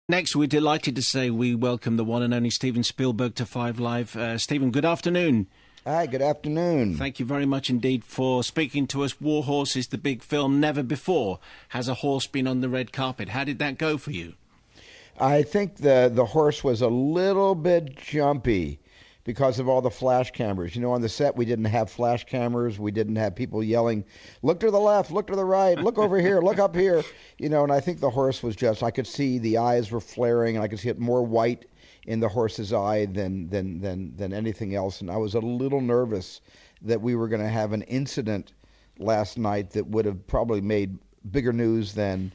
Next, we're delighted to say we welcome the one and only Steven Spielberg to Five Live. Steven, good afternoon. Hi, good afternoon. Thank you very much indeed for speaking to us. War Horse is the big film. Never before has a horse been on the red carpet. How did that go for you? I think the horse was a little bit jumpy because of all the flash cameras. You know, on the set we didn't have flash cameras. We didn't have people yelling, look to the left, look to the right, look over here, look up here. You know, and I think the horse was just, I could see the eyes were flaring, and I could see it more white in the horse's eye than anything else. And I was a little nervous that we were going to have an incident last night that would have probably made bigger news than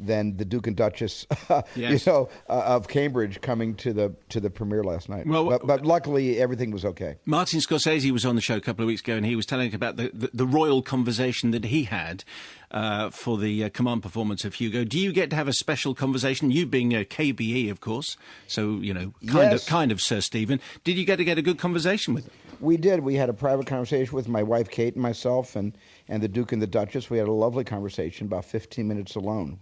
the Duke and Duchess, yes. Of Cambridge coming to the premiere last night. Well, but luckily everything was okay. Martin Scorsese was on the show a couple of weeks ago, and he was telling about the royal conversation that he had for the command performance of Hugo. Do you get to have a special conversation? You being a KBE, of course, so you know, kind of Sir Stephen. Did you get a good conversation with him? We did. We had a private conversation with my wife Kate and myself and the Duke and the Duchess. We had a lovely conversation, about 15 minutes alone.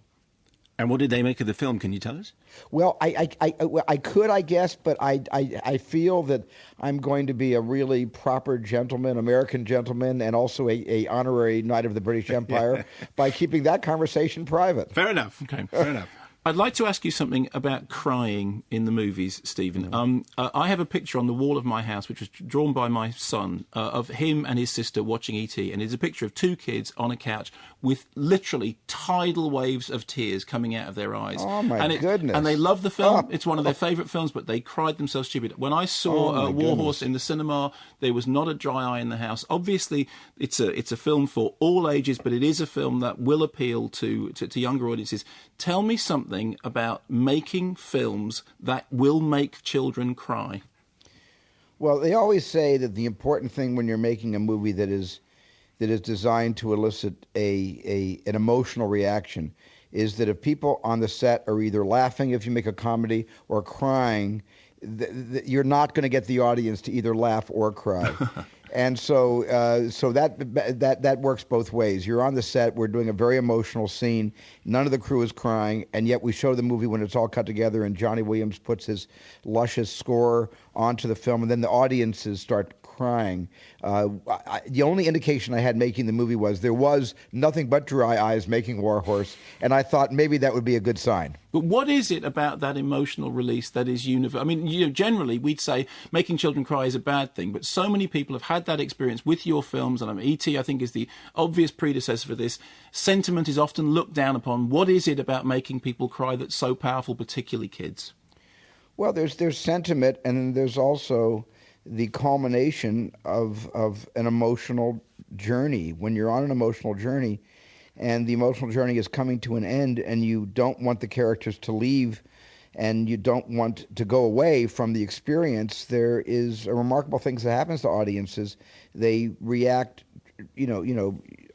And what did they make of the film? Can you tell us? Well, I could, I guess, but I feel that I'm going to be a really proper gentleman, American gentleman, and also a honorary Knight of the British Empire by keeping that conversation private. Fair enough. Okay, fair enough. I'd like to ask you something about crying in the movies, Stephen. I have a picture on the wall of my house, which was drawn by my son, of him and his sister watching E.T., and it's a picture of two kids on a couch with literally tidal waves of tears coming out of their eyes. Oh, my goodness. And they love the film. It's one of their favourite films, but they cried themselves stupid. When I saw War Horse in the cinema, there was not a dry eye in the house. Obviously, it's a film for all ages, but it is a film that will appeal to younger audiences. Tell me something about making films that will make children cry. Well, they always say that the important thing when you're making a movie that is designed to elicit an emotional reaction is that if people on the set are either laughing if you make a comedy or crying, you're not going to get the audience to either laugh or cry. And so that works both ways. You're on the set, we're doing a very emotional scene, none of the crew is crying, and yet we show the movie when it's all cut together and Johnny Williams puts his luscious score onto the film, and then the audiences start crying. The only indication I had making the movie was there was nothing but dry eyes making War Horse, and I thought maybe that would be a good sign. But what is it about that emotional release that is universal? I mean, you know, generally we'd say making children cry is a bad thing, but so many people have had that experience with your films, and E.T. I think is the obvious predecessor for this. Sentiment is often looked down upon. What is it about making people cry that's so powerful, particularly kids? Well, there's sentiment, and there's also the culmination of an emotional journey. When you're on an emotional journey and the emotional journey is coming to an end and you don't want the characters to leave and you don't want to go away from the experience, there is a remarkable thing that happens to audiences. They react,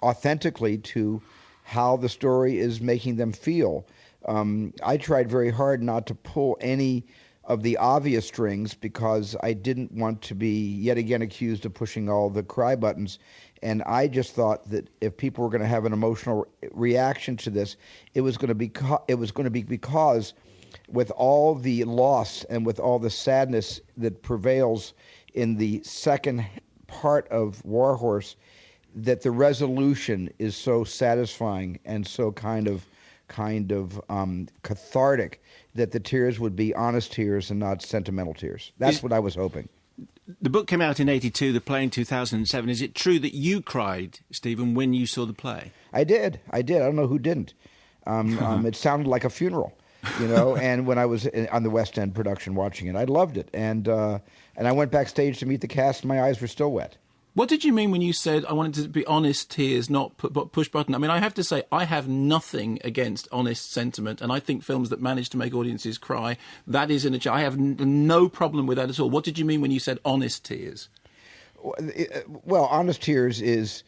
authentically to how the story is making them feel. I tried very hard not to pull any of the obvious strings because I didn't want to be yet again accused of pushing all the cry buttons. And I just thought that if people were going to have an emotional reaction to this, it was going to be because with all the loss and with all the sadness that prevails in the second part of War Horse, that the resolution is so satisfying and so kind of cathartic that the tears would be honest tears and not sentimental tears. That's what I was hoping. The book came out in 1982, the play in 2007. Is it true that you cried, Stephen, when you saw the play? I did. I don't know who didn't. It sounded like a funeral, and when I was on the West End production watching it, I loved it. And I went backstage to meet the cast, and my eyes were still wet. What did you mean when you said, I wanted to be honest tears, not push button? I mean, I have to say, I have nothing against honest sentiment, and I think films that manage to make audiences cry, that is I have no problem with that at all. What did you mean when you said honest tears? Well, honest tears is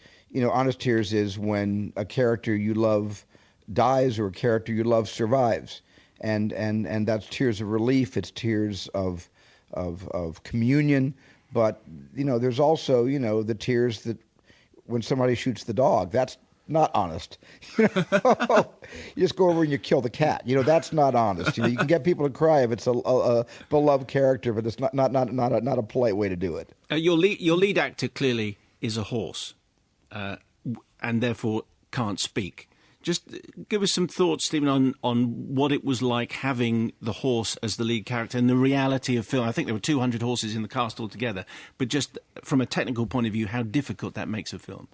when a character you love dies or a character you love survives. And that's tears of relief, it's tears of communion. But, there's also, the tears that when somebody shoots the dog, that's not honest. You just go over and you kill the cat. That's not honest. You can get people to cry if it's a beloved character, but it's not a polite way to do it. Your lead actor clearly is a horse, and therefore can't speak. Just give us some thoughts, Stephen, on what it was like having the horse as the lead character and the reality of film. I think there were 200 horses in the cast altogether, but just from a technical point of view, how difficult that makes a film.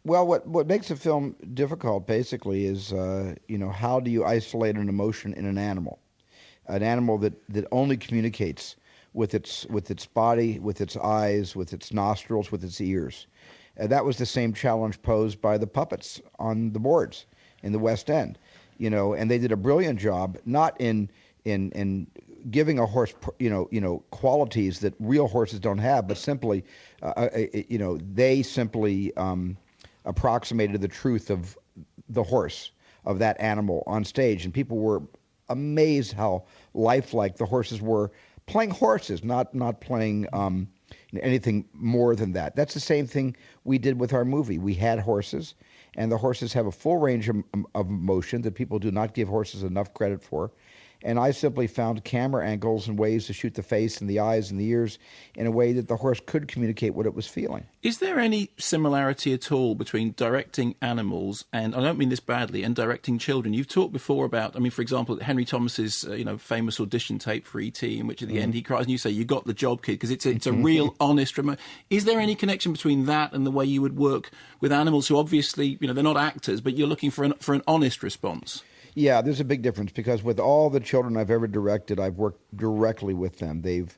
Well, what makes a film difficult, basically, is, how do you isolate an emotion in an animal that only communicates with its body, with its eyes, with its nostrils, with its ears. That was the same challenge posed by the puppets on the boards in the West End, and they did a brilliant job, not in giving a horse, qualities that real horses don't have, but simply, they simply approximated the truth of the horse, of that animal on stage, and people were amazed how lifelike the horses were, playing horses, not playing anything more than that. That's the same thing we did with our movie. We had horses, and the horses have a full range of emotion that people do not give horses enough credit for. And I simply found camera angles and ways to shoot the face and the eyes and the ears in a way that the horse could communicate what it was feeling. Is there any similarity at all between directing animals and, I don't mean this badly, and directing children? You've talked before about, for example, Henry Thomas's famous audition tape for E.T., in which at the end he cries and you say, "You got the job, kid," because it's a real, honest remote. Is there any connection between that and the way you would work with animals who obviously, they're not actors, but you're looking for an honest response? Yeah, there's a big difference, because with all the children I've ever directed, I've worked directly with them. They've,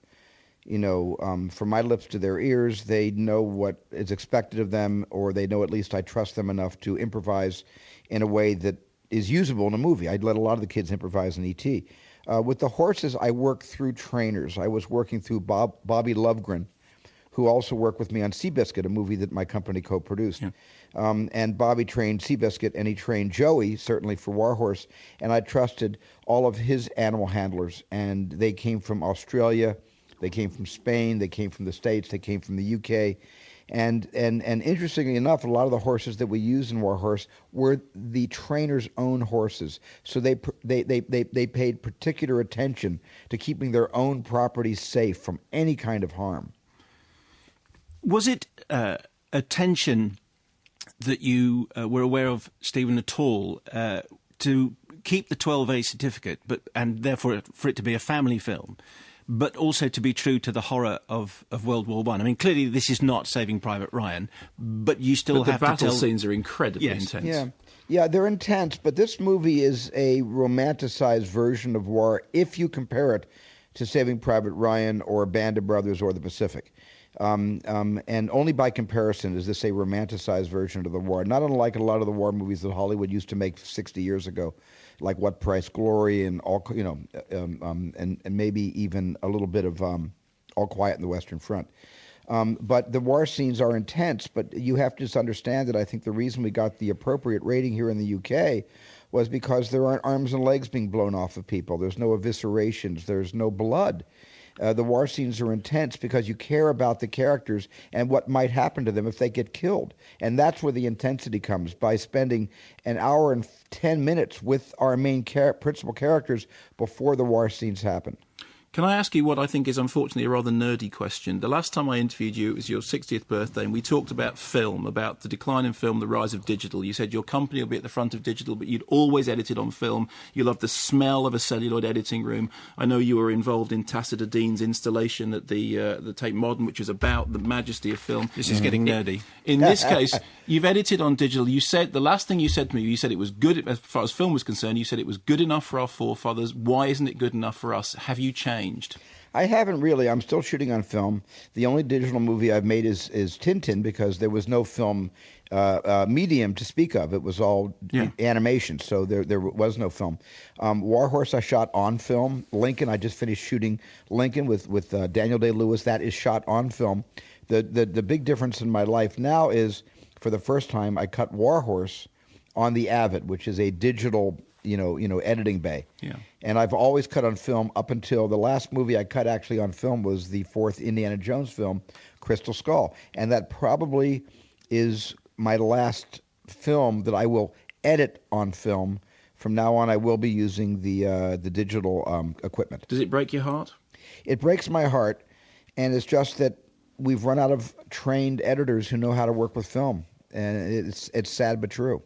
from my lips to their ears, they know what is expected of them, or they know at least I trust them enough to improvise in a way that is usable in a movie. I'd let a lot of the kids improvise in E.T. With the horses, I work through trainers. I was working through Bobby Lovegren, who also worked with me on Seabiscuit, a movie that my company co-produced. Yeah. And Bobby trained Seabiscuit, and he trained Joey, certainly for Warhorse, and I trusted all of his animal handlers, and they came from Australia, they came from Spain, they came from the States, they came from the UK, and interestingly enough, a lot of the horses that we used in Warhorse were the trainer's own horses, so they paid particular attention to keeping their own property safe from any kind of harm. Was it a tension that you were aware of, Stephen, at all, to keep the 12A certificate, and therefore for it to be a family film, but also to be true to the horror of World War I? Clearly this is not Saving Private Ryan, but you still have to tell... the battle scenes are incredibly intense. Yeah, they're intense, but this movie is a romanticized version of war if you compare it to Saving Private Ryan or Band of Brothers or The Pacific. And only by comparison is this a romanticized version of the war, not unlike a lot of the war movies that Hollywood used to make 60 years ago, like What Price Glory and all, and maybe even a little bit of All Quiet on the Western Front. But the war scenes are intense, but you have to just understand that I think the reason we got the appropriate rating here in the UK was because there aren't arms and legs being blown off of people. There's no eviscerations. There's no blood. The war scenes are intense because you care about the characters and what might happen to them if they get killed. And that's where the intensity comes, by spending an hour and 10 minutes with our main principal characters before the war scenes happen. Can I ask you what I think is unfortunately a rather nerdy question? The last time I interviewed you, it was your 60th birthday, and we talked about film, about the decline in film, the rise of digital. You said your company will be at the front of digital, but you'd always edited on film. You loved the smell of a celluloid editing room. I know you were involved in Tacita Dean's installation at the Tate Modern, which was about the majesty of film. This is getting nerdy. In this case, you've edited on digital. You said, the last thing you said to me, you said it was good, as far as film was concerned, you said it was good enough for our forefathers. Why isn't it good enough for us? Have you changed? I haven't really. I'm still shooting on film. The only digital movie I've made is Tintin, because there was no film medium to speak of. It was all animation, so there was no film. Warhorse I shot on film. Lincoln, I just finished shooting Lincoln with Daniel Day-Lewis. That is shot on film. The big difference in my life now is, for the first time, I cut Warhorse on the Avid, which is a digital editing bay. Yeah. And I've always cut on film up until the last movie I cut actually on film was the fourth Indiana Jones film, Crystal Skull. And that probably is my last film that I will edit on film. From now on, I will be using the digital equipment. Does it break your heart? It breaks my heart, and it's just that we've run out of trained editors who know how to work with film, and it's sad but true.